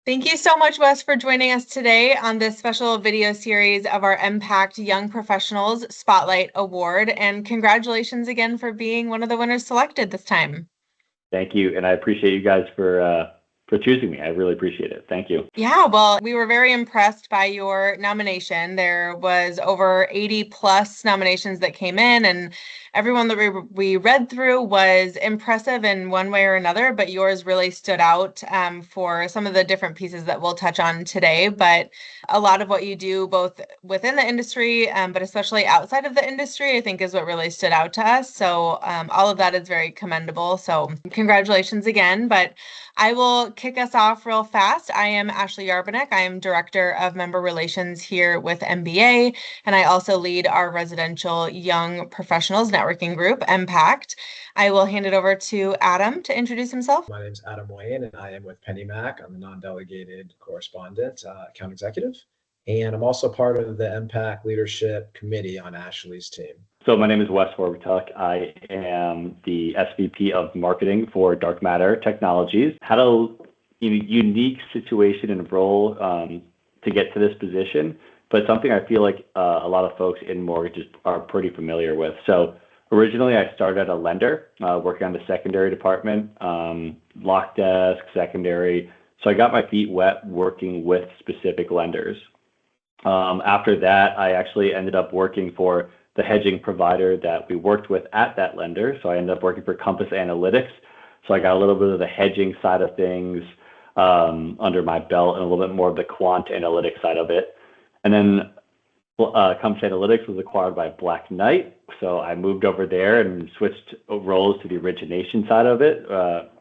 Thank you so much, Wes, for joining us today on this special video series of our Impact Young Professionals Spotlight Award. And congratulations again for being one of the winners selected this time. Thank you, and I appreciate you guys for choosing me. I really appreciate it. Thank you. Yeah, well, we were very impressed by your nomination. There was over 80 plus nominations that came in, and everyone that we read through was impressive in one way or another, but yours really stood out for some of the different pieces that we'll touch on today. But a lot of what you do, both within the industry, but especially outside of the industry, I think is what really stood out to us. So all of that is very commendable. So congratulations again. But I will kick us off real fast. I am Ashley Yarbanek. I am Director of Member Relations here with MBA, and I also lead our residential young professionals networking group, Impact. I will hand it over to Adam to introduce himself. My name is Adam Wayne, and I am with Penny Mac. I'm a non-delegated correspondent, account executive, and I'm also part of the Impact Leadership Committee on Ashley's team. So my name is Wes Horbatuck. I am the SVP of Marketing for Dark Matter Technologies. Had a unique situation and role to get to this position, but something I feel like a lot of folks in mortgages are pretty familiar with. So originally, I started at a lender, working on the secondary department, lock desk, secondary. So I got my feet wet working with specific lenders. After that, I actually ended up working for the hedging provider that we worked with at that lender. So I ended up working for Compass Analytics. So I got a little bit of the hedging side of things under my belt and a little bit more of the quant analytics side of it. And then Compass Analytics was acquired by Black Knight. So I moved over there and switched roles to the origination side of it,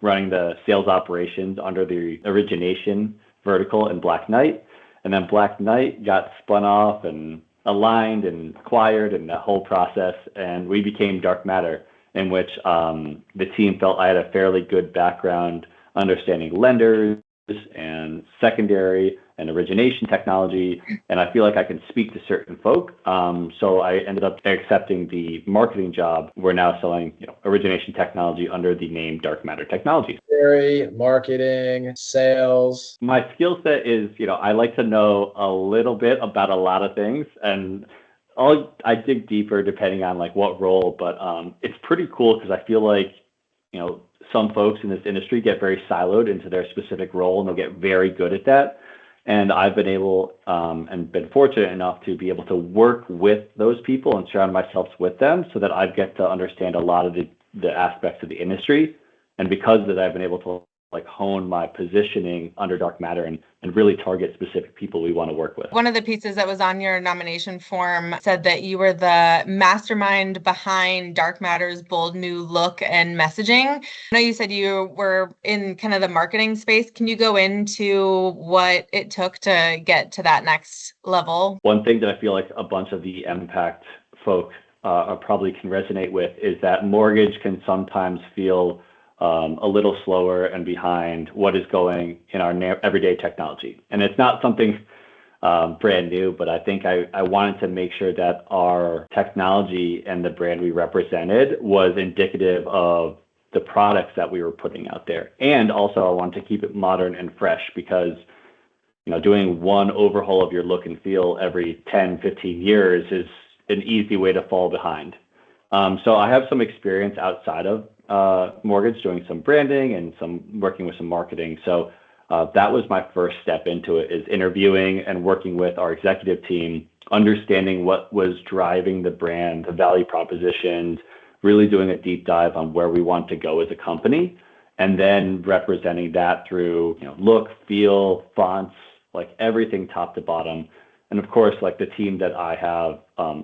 running the sales operations under the origination vertical in Black Knight. And then Black Knight got spun off and aligned and acquired and the whole process. And we became Dark Matter, in which the team felt I had a fairly good background understanding lenders and secondary and origination technology, and I feel like I can speak to certain folk. So I ended up accepting the marketing job. We're now selling origination technology under the name Dark Matter Technologies. Marketing, sales. My skill set is, I like to know a little bit about a lot of things, and I dig deeper depending on like what role, but it's pretty cool because I feel like, some folks in this industry get very siloed into their specific role and they'll get very good at that. And I've been able and been fortunate enough to be able to work with those people and surround myself with them so that I get to understand a lot of the aspects of the industry. And because of that, I've been able to hone my positioning under Dark Matter and really target specific people we want to work with. One of the pieces that was on your nomination form said that you were the mastermind behind Dark Matter's bold new look and messaging. I know you said you were in kind of the marketing space. Can you go into what it took to get to that next level? One thing that I feel like a bunch of the Impact folk probably can resonate with is that mortgage can sometimes feel a little slower and behind what is going in our everyday technology. And it's not something brand new, but I think I wanted to make sure that our technology and the brand we represented was indicative of the products that we were putting out there. And also I wanted to keep it modern and fresh because, doing one overhaul of your look and feel every 10, 15 years is an easy way to fall behind. So I have some experience outside of mortgage doing some branding and working with some marketing. So that was my first step into it, is interviewing and working with our executive team, understanding what was driving the brand, the value propositions, really doing a deep dive on where we want to go as a company, and then representing that through look, feel, fonts, like everything top to bottom. And of course, the team that I have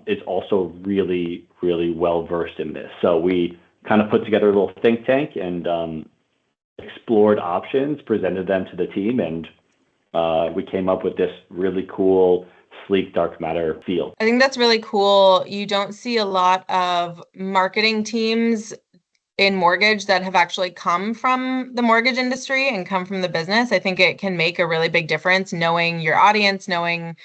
is also really, really well versed in this. So we kind of put together a little think tank and explored options, presented them to the team, and we came up with this really cool, sleek Dark Matter feel. I think that's really cool. You don't see a lot of marketing teams in mortgage that have actually come from the mortgage industry and come from the business. I think it can make a really big difference knowing your audience, knowing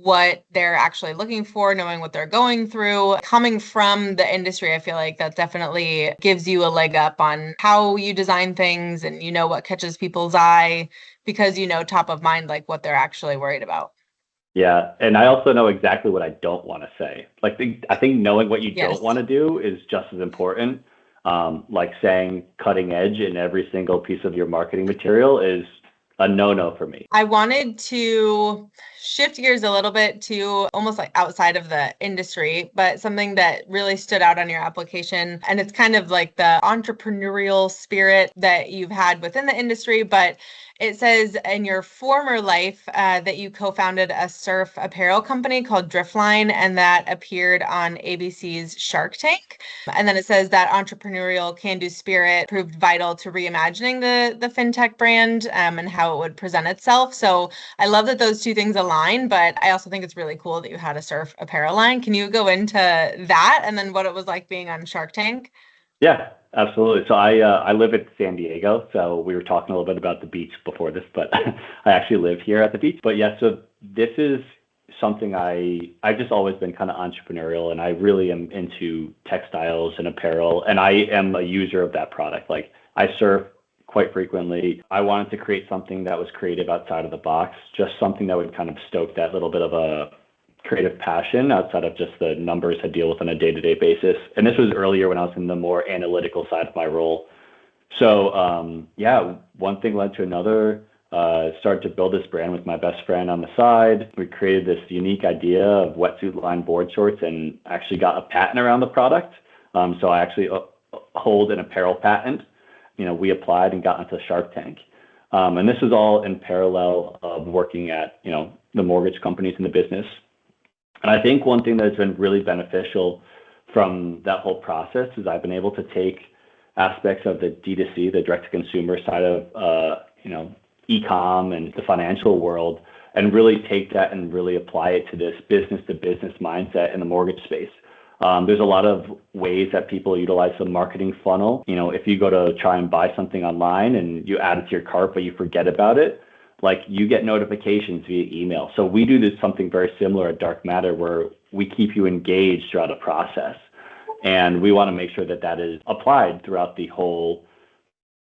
what they're actually looking for, knowing what they're going through. Coming from the industry, I feel like that definitely gives you a leg up on how you design things, and you know what catches people's eye because you know top of mind like what they're actually worried about. Yeah, and I also know exactly what I don't want to say. I think knowing what you Yes. don't want to do is just as important. Like saying cutting edge in every single piece of your marketing material is a no-no for me. I wanted to shift gears a little bit to almost like outside of the industry, but something that really stood out on your application. And it's kind of like the entrepreneurial spirit that you've had within the industry, but it says in your former life that you co-founded a surf apparel company called Driftline, and that appeared on ABC's Shark Tank. And then it says that entrepreneurial can-do spirit proved vital to reimagining the fintech brand and how it would present itself. So I love that those two things align, but I also think it's really cool that you had a surf apparel line. Can you go into that and then what it was like being on Shark Tank? Yeah, absolutely. So I live in San Diego, so we were talking a little bit about the beach before this, but I actually live here at the beach. But yeah, so this is something I've just always been kind of entrepreneurial, and I really am into textiles and apparel, and I am a user of that product. Like I surf quite frequently. I wanted to create something that was creative outside of the box, just something that would kind of stoke that little bit of a creative passion outside of just the numbers I deal with on a day-to-day basis. And this was earlier when I was in the more analytical side of my role. So yeah, one thing led to another. Started to build this brand with my best friend on the side. We created this unique idea of wetsuit line board shorts and actually got a patent around the product. So I actually hold an apparel patent. You know, we applied and got into Shark Tank. And this is all in parallel of working at, you know, the mortgage companies in the business. And I think one thing that's been really beneficial from that whole process is I've been able to take aspects of the D2C, the direct to consumer side of, you know, e-com and the financial world, and really take that and really apply it to this business to business mindset in the mortgage space. There's a lot of ways that people utilize the marketing funnel. You know, if you go to try and buy something online and you add it to your cart, but you forget about it, like you get notifications via email. So we do this something very similar at Dark Matter where we keep you engaged throughout the process. And we want to make sure that that is applied throughout the whole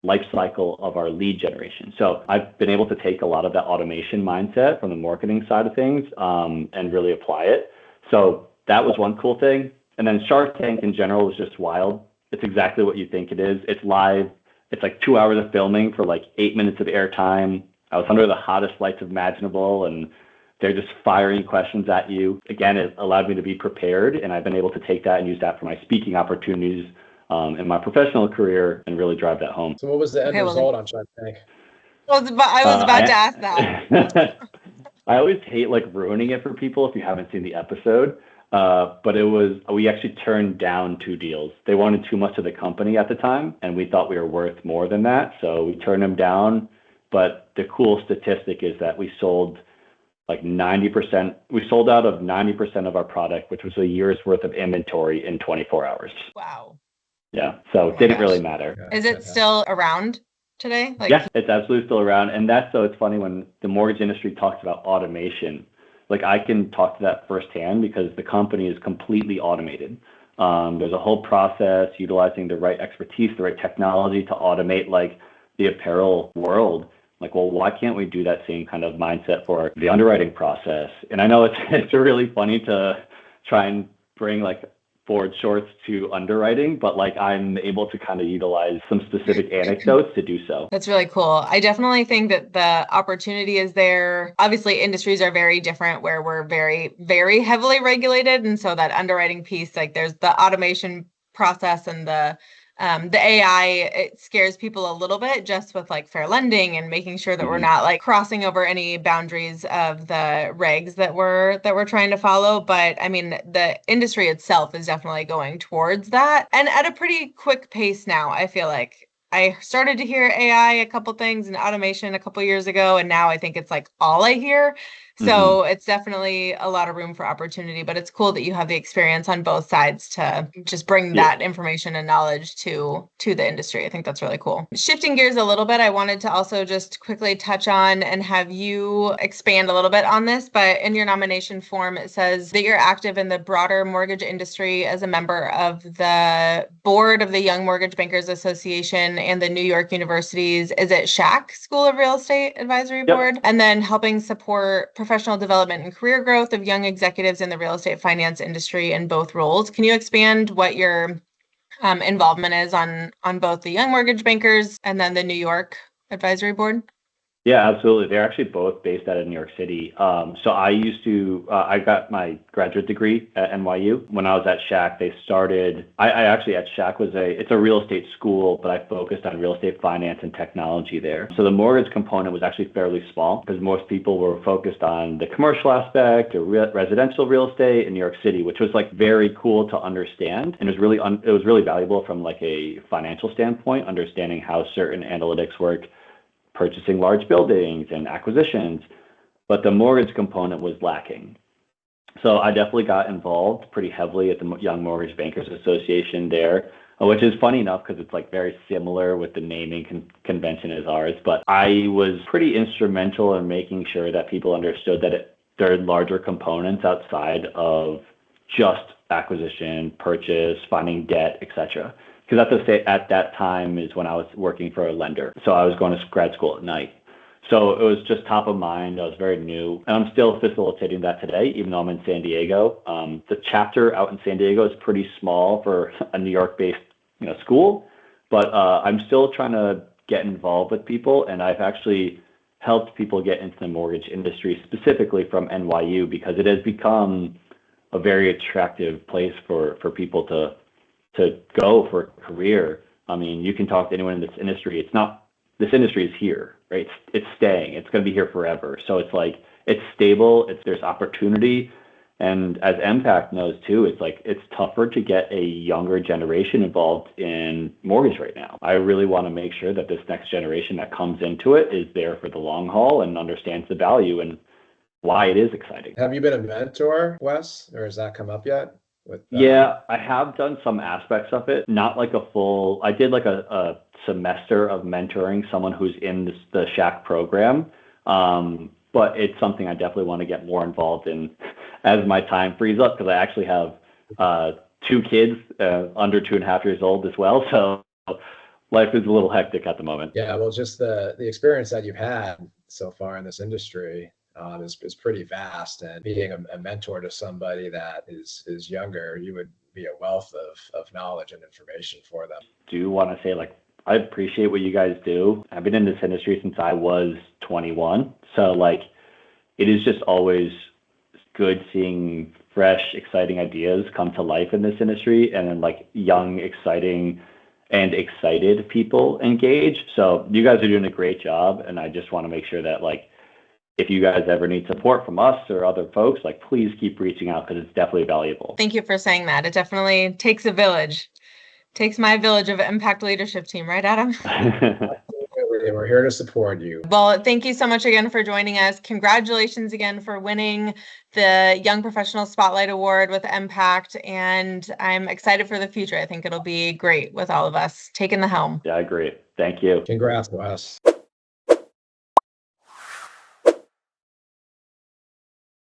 life cycle of our lead generation. So I've been able to take a lot of that automation mindset from the marketing side of things and really apply it. So that was one cool thing. And then Shark Tank in general was just wild. It's exactly what you think it is. It's live. It's like 2 hours of filming for like 8 minutes of airtime. I was under the hottest lights imaginable, and they're just firing questions at you. Again, it allowed me to be prepared, and I've been able to take that and use that for my speaking opportunities in my professional career and really drive that home. So what was the end result on Shark Tank? I was about to ask that. I always hate like ruining it for people if you haven't seen the episode. But we actually turned down 2 deals. They wanted too much of the company at the time, and we thought we were worth more than that. So we turned them down. But the cool statistic is that we sold like 90%. We sold out of 90% of our product, which was a year's worth of inventory in 24 hours. Wow. Yeah. So it didn't really matter. Yeah, is it still around today? Like, yeah, it's absolutely still around. And that's so it's funny when the mortgage industry talks about automation. Like I can talk to that firsthand because the company is completely automated. There's a whole process utilizing the right expertise, the right technology to automate like the apparel world. Like, well, why can't we do that same kind of mindset for the underwriting process? And I know it's really funny to try and bring like board shorts to underwriting, but like I'm able to kind of utilize some specific anecdotes to do so. That's really cool. I definitely think that the opportunity is there. Obviously, industries are very different where we're very, very heavily regulated. And so that underwriting piece, like there's the automation process and the AI, it scares people a little bit just with like fair lending and making sure that we're not like crossing over any boundaries of the regs that we're trying to follow. But I mean, the industry itself is definitely going towards that and at a pretty quick pace now, I feel like. I started to hear AI a couple things and automation a couple years ago, and now I think it's like all I hear. So it's definitely a lot of room for opportunity, but it's cool that you have the experience on both sides to just bring Yeah. that information and knowledge to the industry. I think that's really cool. Shifting gears a little bit, I wanted to also just quickly touch on and have you expand a little bit on this, but in your nomination form, it says that you're active in the broader mortgage industry as a member of the board of the Young Mortgage Bankers Association and the New York University's, is it SHAC School of Real Estate Advisory Yep. Board? And then helping support professional development and career growth of young executives in the real estate finance industry in both roles. Can you expand what your involvement is on both the Young Mortgage Bankers and then the New York Advisory Board? Yeah, absolutely. They're actually both based out of New York City. So I got my graduate degree at NYU. When I was at SHAC, they started, I actually at SHAC it's a real estate school, but I focused on real estate finance and technology there. So the mortgage component was actually fairly small because most people were focused on the commercial aspect or residential real estate in New York City, which was like very cool to understand. And it was really valuable from like a financial standpoint, understanding how certain analytics work, purchasing large buildings and acquisitions, but the mortgage component was lacking. So I definitely got involved pretty heavily at the Young Mortgage Bankers Association there, which is funny enough because it's like very similar with the naming convention as ours. But I was pretty instrumental in making sure that people understood that there are larger components outside of just acquisition, purchase, finding debt, etc. Because at that time is when I was working for a lender. So I was going to grad school at night. So it was just top of mind. I was very new. And I'm still facilitating that today, even though I'm in San Diego. The chapter out in San Diego is pretty small for a New York-based school. But I'm still trying to get involved with people. And I've actually helped people get into the mortgage industry, specifically from NYU, because it has become a very attractive place for people to go for a career. I mean, you can talk to anyone in this industry. This industry is here, right? It's staying. It's going to be here forever. So it's like, it's stable. There's opportunity. And as MPAC knows too, it's tougher to get a younger generation involved in mortgage right now. I really want to make sure that this next generation that comes into it is there for the long haul and understands the value and why it is exciting. Have you been a mentor, Wes, or has that come up yet? Yeah, I have done some aspects of it, not like I did like a semester of mentoring someone who's in the SHAC program. But it's something I definitely want to get more involved in as my time frees up, because I actually have 2 kids under 2.5 years old as well. So life is a little hectic at the moment. Yeah, well, just the experience that you've had so far in this industry is pretty vast, and being a mentor to somebody that is younger, you would be a wealth of knowledge and information for them. Do want to say, I appreciate what you guys do. I've been in this industry since I was 21. So it is just always good seeing fresh, exciting ideas come to life in this industry, and then young, exciting and excited people engage. So you guys are doing a great job. And I just want to make sure that if you guys ever need support from us or other folks, please keep reaching out, because it's definitely valuable. Thank you for saying that. It definitely takes a village. Takes my village of impact leadership team, right, Adam? We're here to support you. Well, thank you so much again for joining us. Congratulations again for winning the Young Professional Spotlight Award with Impact. And I'm excited for the future. I think it'll be great with all of us taking the helm. Yeah, I agree. Thank you. Congrats, Wes.